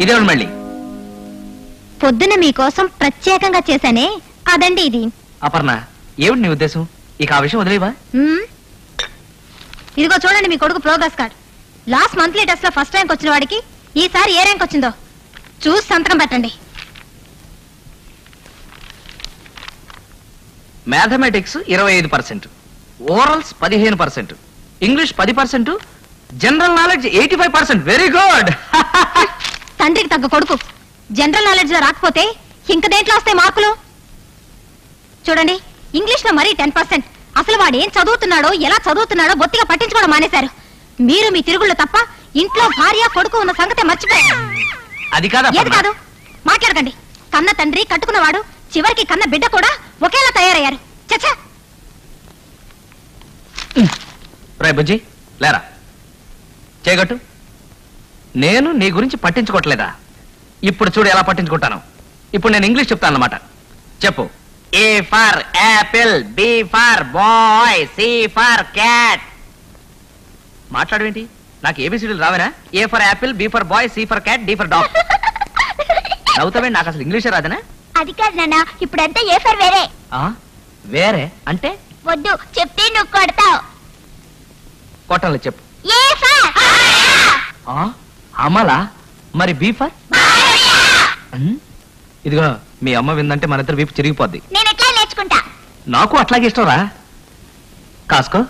ఇదే మళ్ళీ పొద్దున మీకోసం ప్రత్యేకంగా చేశానే అదండి ఇది. అపర్ణ, ఏమిటి నీ ఉద్దేశం? ఇక ఆ విషయం వదిలేవా? ఇదిగో చూడండి మీ కొడుకు progress card. Last monthly test లో ఫస్ట్ ర్యాంక్ వచ్చిన వాడికి ఈసారి ఏ ర్యాంక్ వచ్చిందో చూసి సంతకం పెట్టండి. Mathematics 25%, orals 15%, English 10%, general knowledge 85%. Very good. తండ్రికి తగ్గ కొడుకు. జనరల్ నాలెడ్జ్ లో రాకపోతే ఇంక దేంట్లో వస్తాయి మార్కులు? చూడండి, ఇంగ్లీష్ లో మరీ 10%. అసలు వాడు ఏం చదువుతున్నాడో ఎలా చదువుతున్నాడో బొత్తిగా పట్టించుకోవడం మానేశారు. మీరు మీ తిరుగుళ్ళు తప్ప ఇంట్లో భార్య కొడుకు ఉన్న సంగతే మర్చిపోయారు. అది కాదు. ఏది కాదు? మాట్లాడకండి. కన్న తండ్రి కట్టుకున్నవాడు చివరికి కన్న బిడ్డ కూడా ఒకేలా తయారయ్యారు. చచ్చా. రే బుజ్జి, లేరా, చేయగట్టు. నేను నీ గురించి పట్టించుకోవట్లేదా? ఇప్పుడు చూడు ఎలా పట్టించుకుంటాను. ఇప్పుడు నేను ఇంగ్లీష్ చెప్తాను అన్నమాట. చెప్పు. A for apple, B for boy, C for cat. మాట్లాడవేంటి? నాకు ఏబిసిడీలు రావేనా? A for apple, B for boy, C for cat, D for dog. నవ్వుతావే? నాకు అసలు ఇంగ్లీషే రాదనా? అది కాదు నాన్న, ఇప్పుడంతా ఏ ఫర్ వేరే. వేరే అంటే? వద్దు, చెప్తే నువ్వు కొడతావు. కొట్టాలి, చెప్పు. A for Amala? మరి బీ ఫర్? ఇదిగో మీ అమ్మ విందంటే మన ఇద్దరు వీపు చిరిగిపోద్ది. నేను ఎట్లా నేర్చుకుంటా? నాకు అట్లాగే ఇష్టం రా. కాసుకో.